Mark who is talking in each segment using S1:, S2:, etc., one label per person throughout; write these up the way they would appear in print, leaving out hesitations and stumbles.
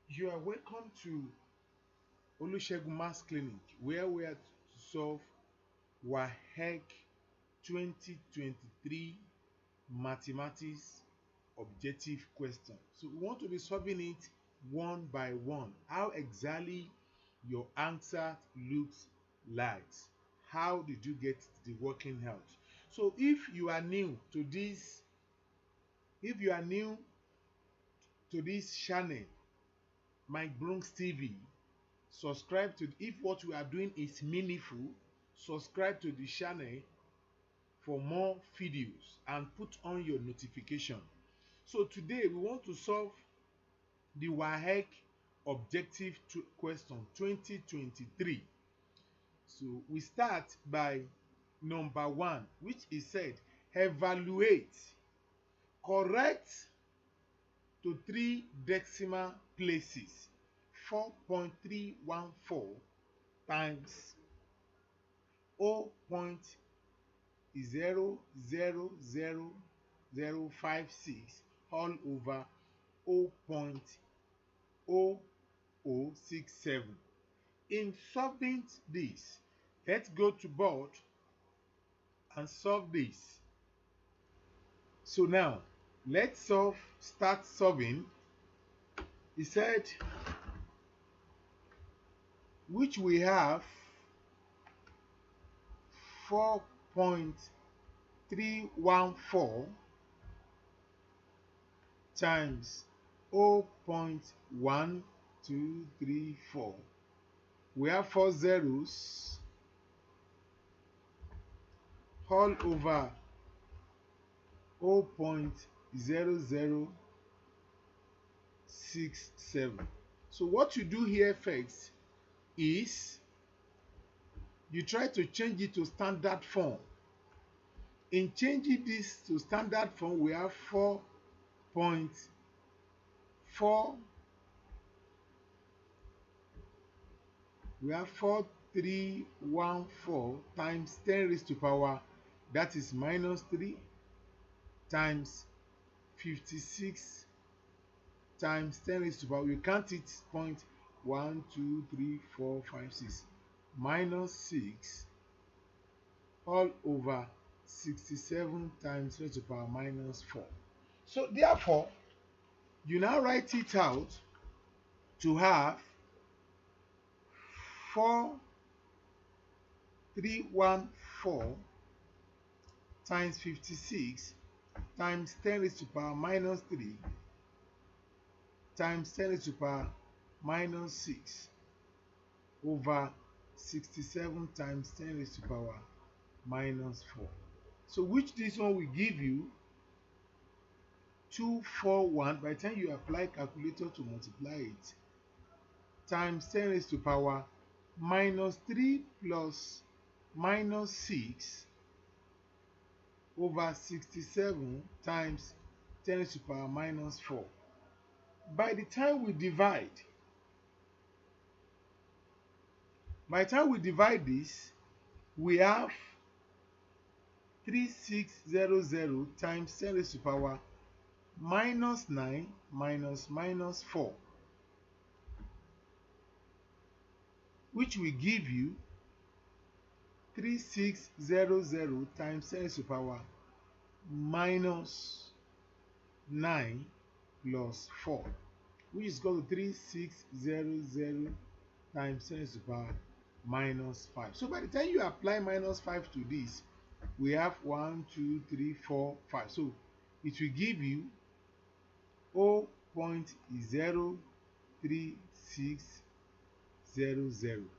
S1: You are welcome to Olusegun Mass Clinic, where we are to solve WAEC 2023 mathematics objective question. So we want to be solving it one by one. How exactly your answer looks like. How did you get the working out? So if you are new to this channel, Mike Brooks TV, subscribe to, if what we are doing is meaningful, subscribe to the channel for more videos and put on your notification. So today we want to solve the WAEC objective question 2023. So we start by number 1, which is said evaluate correct to 3 decimal places 4.314 times 0.000056 all over 0.0067. In solving this, let's go to board and solve this. So now let's start solving. He said which we have 4.314 times 0.1234. We have 4 zeros all over 0.0067. So what you do here first is you try to change it to standard form. In changing this to standard form, we have 4.4, we have 4314 times 10 raised to power, that is minus 3, times 56 times 10 raised to power, we count it point 1 2 3 4 5 6 minus 6 all over 67 times raised to power minus 4. So therefore you now write it out to have 4314 times 56 times 10 raised to power minus 3 times 10 raised to power minus 6 over 67 times 10 raised to power minus 4. So which this one will give you 241 by the time you apply calculator to multiply it, times 10 raised to power minus 3 plus minus 6 over 67 times 10 raised to power minus 4. By the time we divide this, we have 3600 times 10 raised to power minus 9 minus minus 4, which will give you 3600 times 10 raised to power minus 9 plus 4, which is equal to 3600 times 10 raised to power minus 5. So by the time you apply minus 5 to this, we have 1 2 3 4 5. So it will give you 0.03600.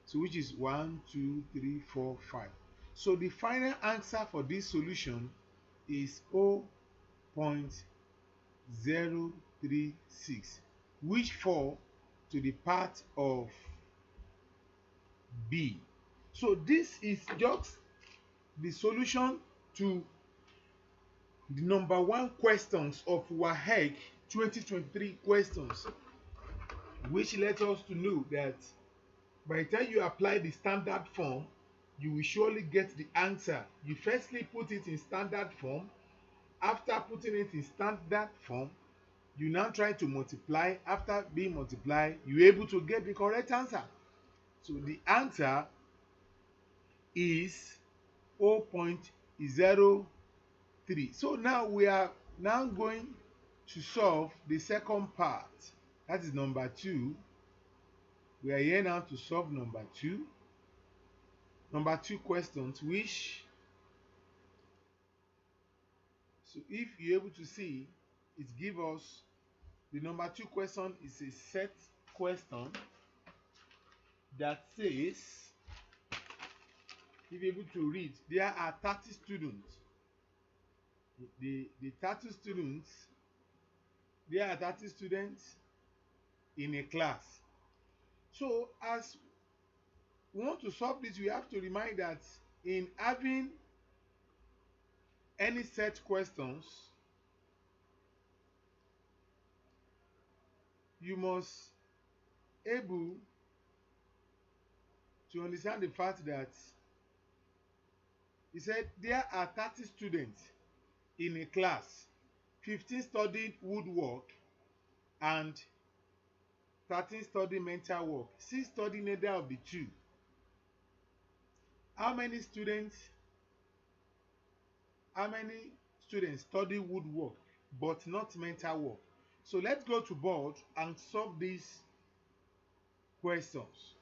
S1: So which is 1 2 3 4 5. So the final answer for this solution is 0.036, which fall to the part of B. So this is just the solution to the number 1 questions of WAEC 2023 questions, which let us to know that by the time you apply the standard form, you will surely get the answer. You firstly put it in standard form. After putting it in standard form, You now try to multiply. After being multiplied, you're able to get the correct answer. So the answer is 0.03. So now we are now going to solve the second part. That is number 2. We are here now to solve number 2. Number 2 questions, which, so if you're able to see, it gives us the number 2 question is a set question that says, if you're able to read, there are 30 students. The 30 students, there are 30 students in a class. So as we want to solve this, we have to remind that in having any set questions, you must able to understand the fact that he said there are 30 students in a class. 15 studied woodwork and 13 studied mental work. 6 studied neither of the two. How many students study woodwork but not mental work? So let's go to board and solve these questions.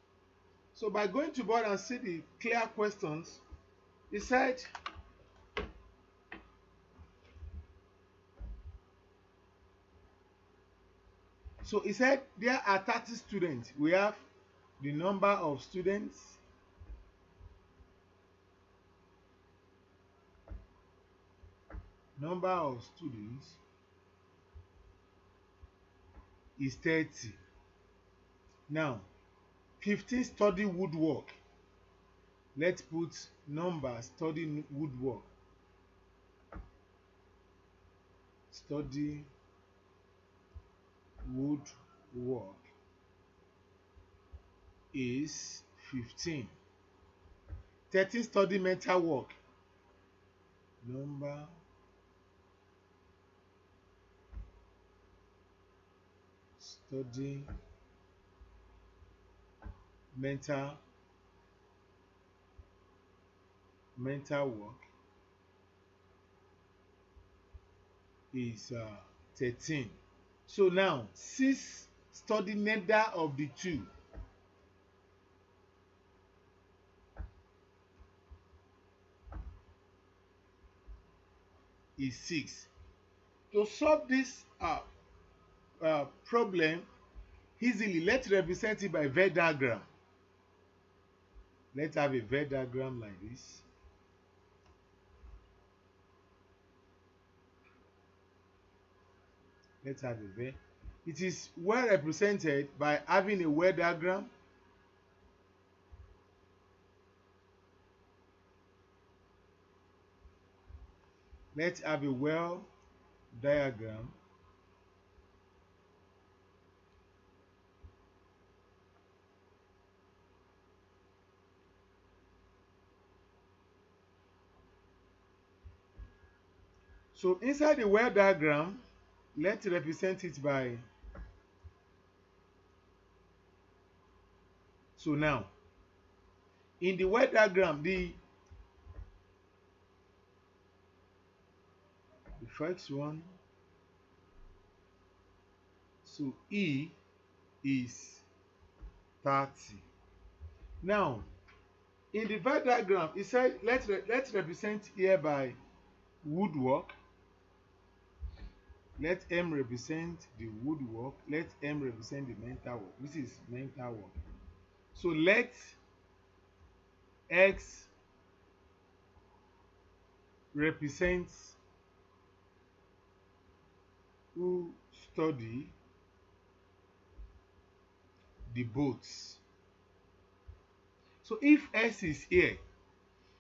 S1: So by going to board and see the clear questions, he said there are 30 students. We have the number of students, is 30. Now 15 study woodwork. Let's put number study woodwork. Study woodwork is 15. 13 study mental work. Number study mental work is 13. So now 6 study neither of the two. Is 6. To solve this problem easily, let's represent it by Venn diagram. Let's have a Venn diagram like this. Let's have a Venn. It is well represented by having a well diagram. Let's have a well diagram. So inside the well diagram, let's represent it by, so now in the well diagram, the first one, so E is 30. Now in the Venn diagram, it said let's represent here by woodwork. Let M represent the woodwork. Let M represent the mental work. This is mental work. So let X represent who study the boats. So if S is here,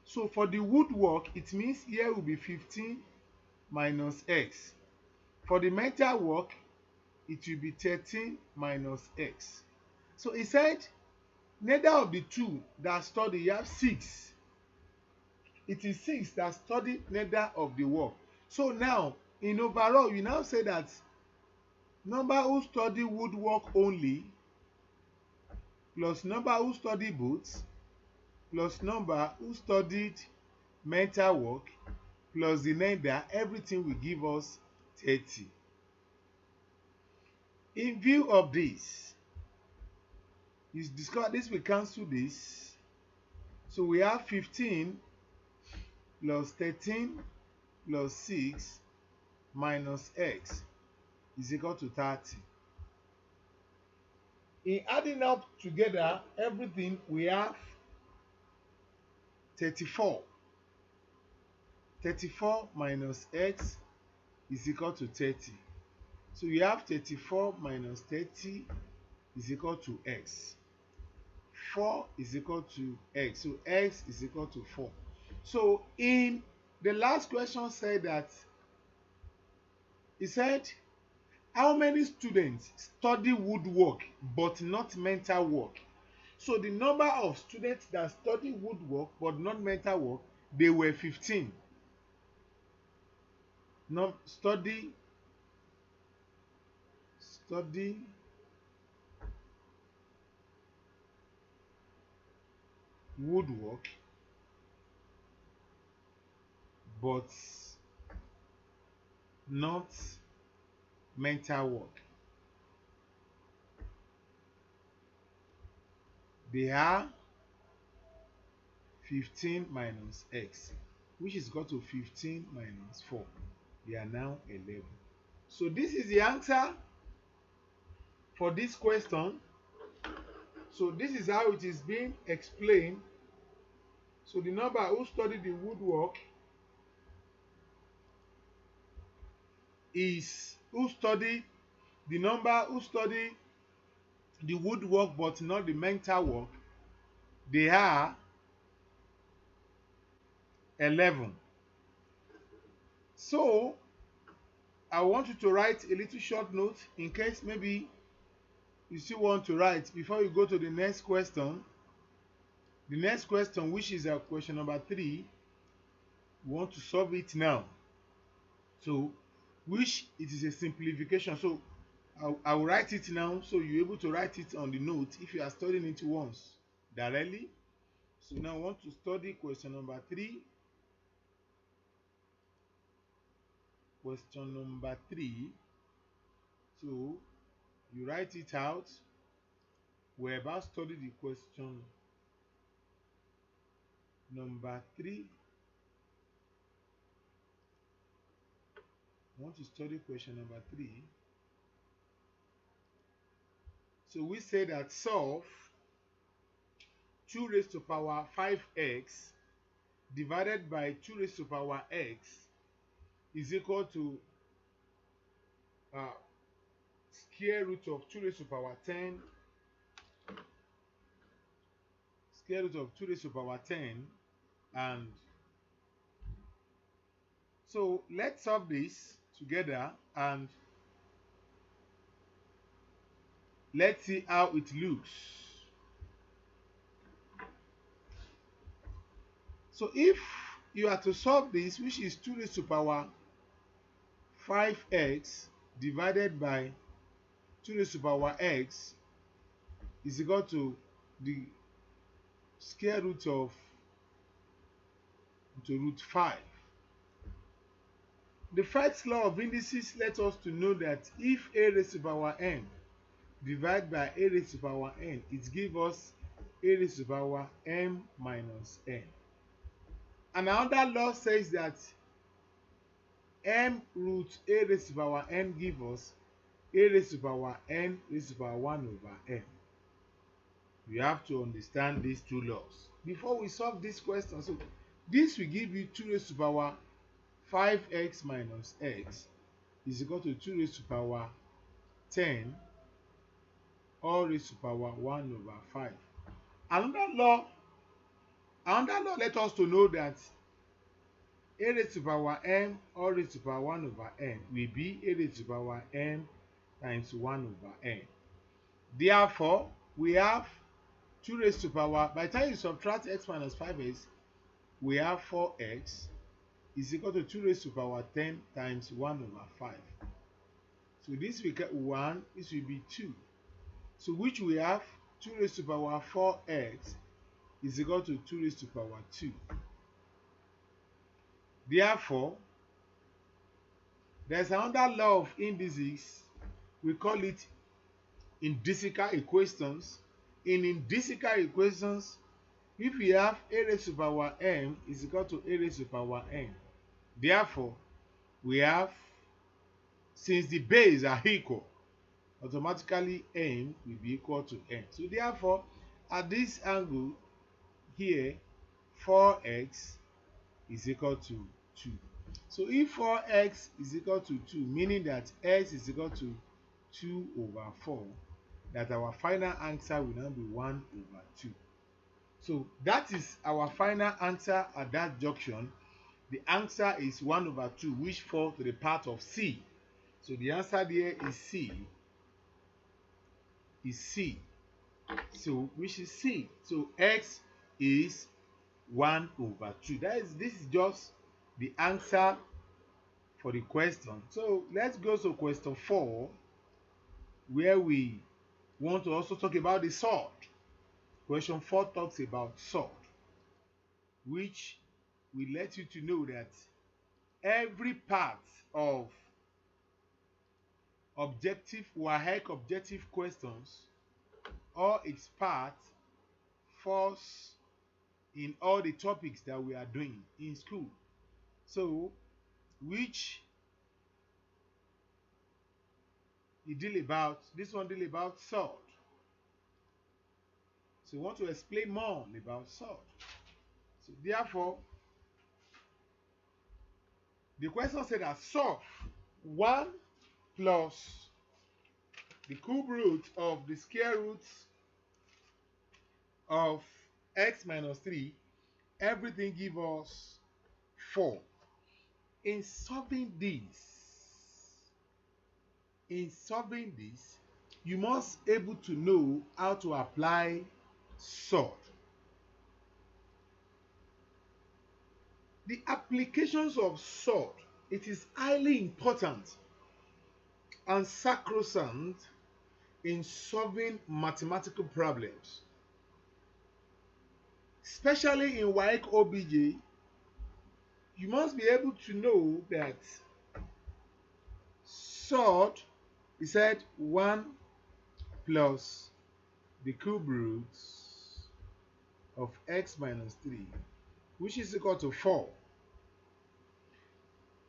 S1: so for the woodwork, it means here will be 15 minus X. For the mental work, it will be 13 minus X. So he said, neither of the two that study, you have 6. It is 6 that study neither of the work. So now, in overall, you now say that number who study woodwork only plus number who study both plus number who studied mental work plus the remainder, everything will give us 30. In view of this, you discover this will cancel this. So we have 15 plus 13 plus 6 minus x is equal to 30. In adding up together everything, we have 34. 34 minus x is equal to 30. So we have 34 minus 30 is equal to x. 4 is equal to x. So x is equal to 4. So in the last question said that, he said, how many students study woodwork but not mental work? So the number of students that study woodwork but not mental work, they were 15. No, study woodwork but not mental work. They are 15 minus x, which is equal to 15 minus 4. They are now 11. So this is the answer for this question. So this is how it is being explained. So the number who studied the woodwork is the number who studied the woodwork but not the mental work. They are 11. So I want you to write a little short note in case maybe you still want to write before you go to the next question. The next question, which is question number 3, we want to solve it now. So which it is a simplification. So I will write it now, so you're able to write it on the note if you are studying it once directly. So now I want to study question number 3. Question number 3. So you write it out. We're about to study the question number 3. I want to study question number 3. So we say that solve 2 raised to power 5x divided by 2 raised to power x is equal to square root of 2 raised to power 10, square root of 2 raised to power 10, and so let's solve this together and let's see how it looks. So if you are to solve this, which is 2 raised to power 5x divided by 2 raised to power x is equal to the square root of root 5. The first law of indices lets us to know that if a raised to power n divided by a raised to power n, it gives us a raised to power m minus n. And another law says that m root a raised to power n gives us a raised to power n raised to power 1 over n. You have to understand these two laws before we solve this question. So this will give you 2 raised to power 5x minus x is equal to 2 raised to power 10 all raised to power 1 over 5. Another law let us to know that a raised to power m all raised to power 1 over n will be a raised to power m times 1 over n. Therefore, we have 2 raised to power, by the time you subtract x minus 5x, we have 4x is equal to 2 raised to power 10 times 1 over 5. So this will get 1, this will be 2. So which we have 2 raised to power 4x is equal to 2 raised to power 2. Therefore, there's another law of indices. We call it indicical equations. In indicical equations, if we have a raised to power m is equal to a raised to power n. Therefore, we have, since the base are equal, automatically m will be equal to n. So therefore, at this angle here, 4x is equal to 2. So if 4x is equal to 2, meaning that x is equal to 2 over 4, that our final answer will now be 1 over 2. So that is our final answer at that junction. The answer is 1 over 2, which falls to the part of C. So the answer there is C. Is C. So which is C. So x is 1 over 2. This is just the answer for the question. So let's go to question 4, where we want to also talk about the sort. Question 4 talks about sort, which will let you to know that every part of objective WAEC objective questions, all its parts falls in all the topics that we are doing in school. So which you deal about, this one deal about sort. So we want to explain more about sort. So therefore, the question said that solve 1 plus the cube root of the square root of x minus 3, everything give us 4. In solving this, you must able to know how to apply sort. The applications of sort, it is highly important and sacrosanct in solving mathematical problems, especially in WAEC OBJ. You must be able to know that sort is said 1 plus the cube roots of x minus 3, which is equal to 4.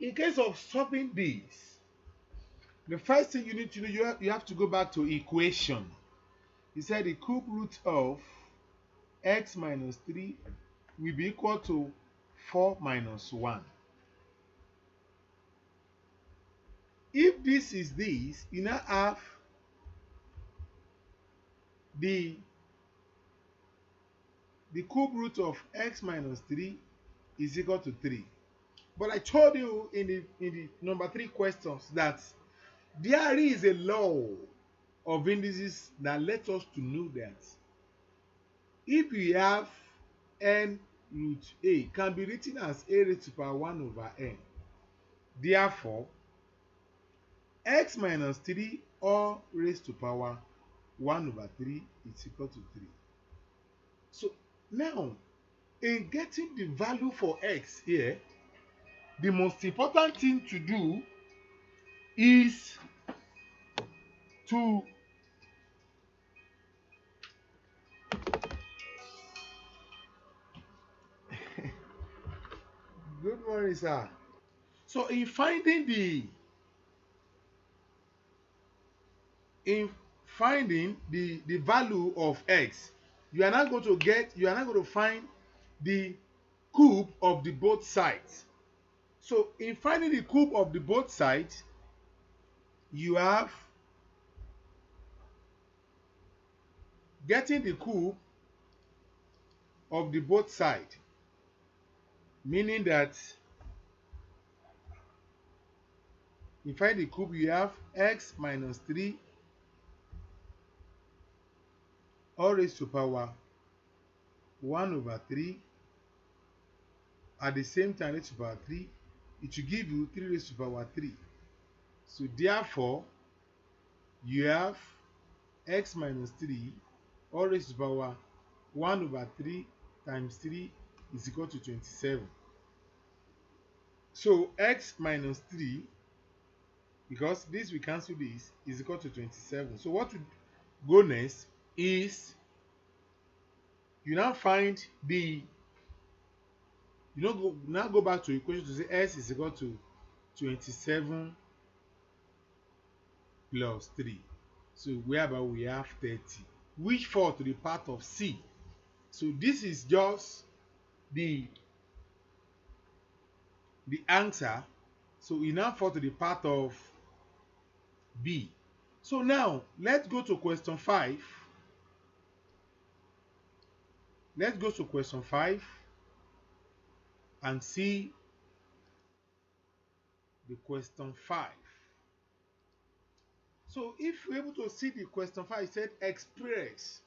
S1: In case of solving this, the first thing you need to know, you have to go back to equation. He said the cube root of x minus 3 will be equal to 4 minus 1. If this is this, you now have the cube root of x minus 3 is equal to 3. But I told you in the number 3 questions that there is a law of indices that lets us to know that if we have n root a, can be written as a raised to power 1 over n. Therefore, x minus 3 all raised to power 1 over 3 is equal to 3. So now, in getting the value for x here, the most important thing to do is to good morning, sir. So in finding the value of x, you are not going to find the cube of the both sides. So in finding the cube of the both sides, you have getting the cube of the both sides, meaning that you find the cube, you have x minus 3 all raised to power 1 over 3 at the same time raised to power 3, it will give you 3 raised to power 3. So therefore, you have x minus 3 all raised to the power 1 over 3 times 3 is equal to 27. So x minus 3, because this we cancel this, is equal to 27. So what we go next is you now find the now go back to equation to say s is equal to 27 plus 3. So whereby we have 30, which fall to the part of C. So this is just the answer. So it now fall to the part of B. So now let's go to question 5. Let's go to question 5 and see the question 5. So if we're able to see the question 5, it said express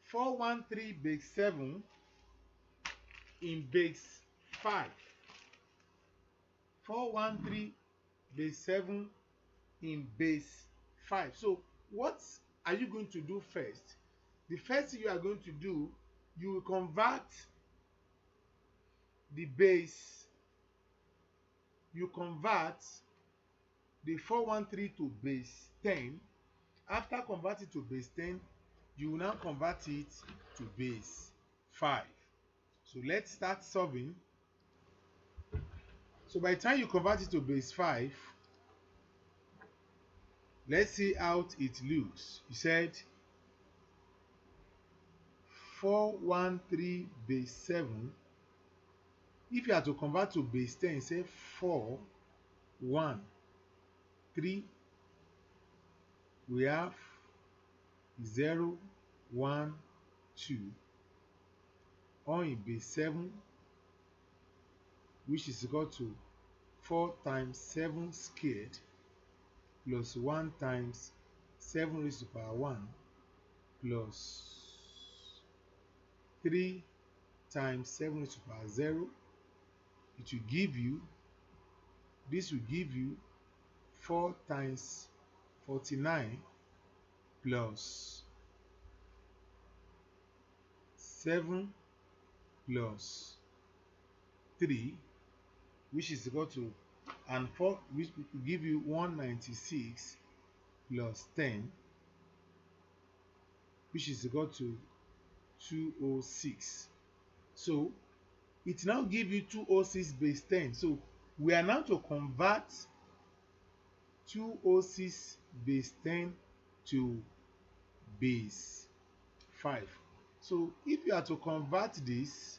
S1: 413 base 7 in base 5. 413 base 7 in base 5. So what are you going to do first? The first thing you are going to do, you will convert the base, you convert the 413 to base 10. After converting to base 10, you will now convert it to base 5. So let's start solving. So by the time you convert it to base 5, let's see how it looks. You said 413 base 7. If you are to convert to base 10, say 4, 1, 3. We have 0, 1, 2. All in base 7, which is equal to 4 times 7 squared plus 1 times 7 raised to the power 1 plus 3 times 7 raised to the power 0. It will give you, this will give you 4 times 49 plus 7 plus 3, which is equal to, and 4, which will give you 196 plus 10, which is equal to 206. So it now gives you 206 base 10. So we are now to convert 206 base 10 to base 5. So if you are to convert this,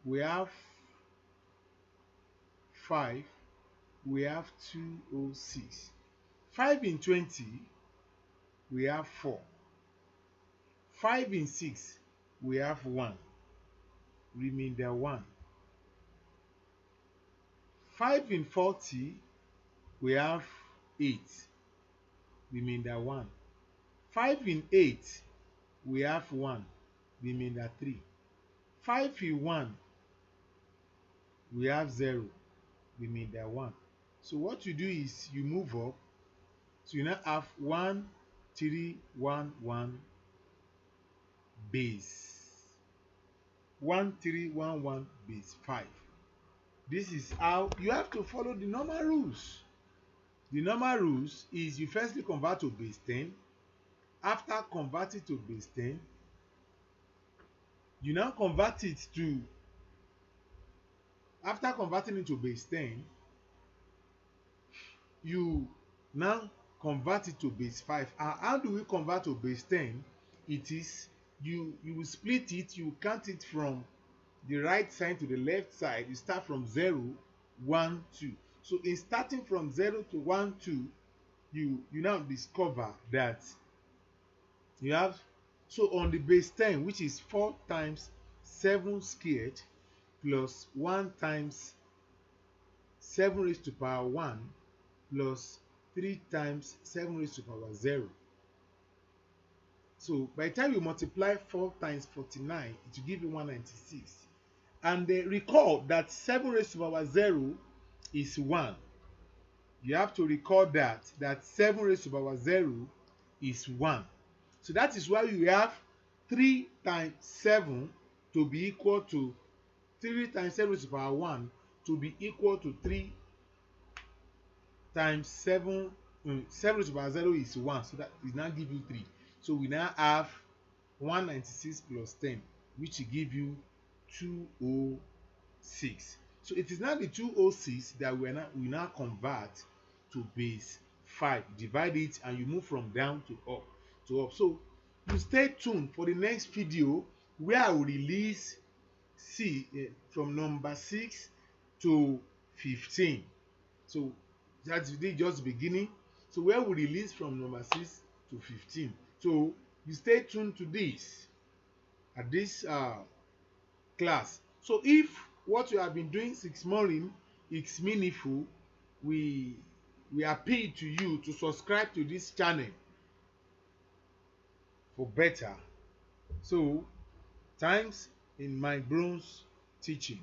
S1: we have 5, we have 206. 5 in 20, we have 4. 5 in 6, we have 1. Remainder 1. 5 in 40, we have 8. Remainder 1. 5 in 8, we have 1. Remainder 3. 5 in 1, we have 0. Remainder 1. So what you do is you move up. So you now have 1, 3, 1, 1 base. 1, 3, 1, 1 base 5. This is how you have to follow the normal rules. The normal rules is you firstly convert to base 10. After converting to base 10, you now convert it to, after converting it to base 10, you now convert it to base 5. And how do we convert to base 10? It is you will split it, you count it from the right side to the left side. You start from 0, 1, 2. So in starting from 0 to 1, 2, you now discover that you have, so on the base 10, which is 4 times 7 squared plus 1 times 7 raised to power 1 plus 3 times 7 raised to power 0. So by the time you multiply 4 times 49, it will give you 196. And recall that 7 raised to power 0 is 1. you have to record that 7 raised to the power 0 is 1. So that is why we have 3 times 7 to be equal to 3 times 7 raised to the power 1 to be equal to 3 times 7. 7 raised to the power 0 is 1, so that is now give you 3. So we now have 196 plus 10, which will give you 206. So it is now the 206 that we now convert to base 5. Divide it and you move from down to up. So you stay tuned for the next video where I will release from number 6 to 15. So that's just the beginning. So where we release from number 6 to 15. So you stay tuned to this at this class. So if what you have been doing since morning is meaningful, we appeal to you to subscribe to this channel for better. So thanks in my bronze teaching.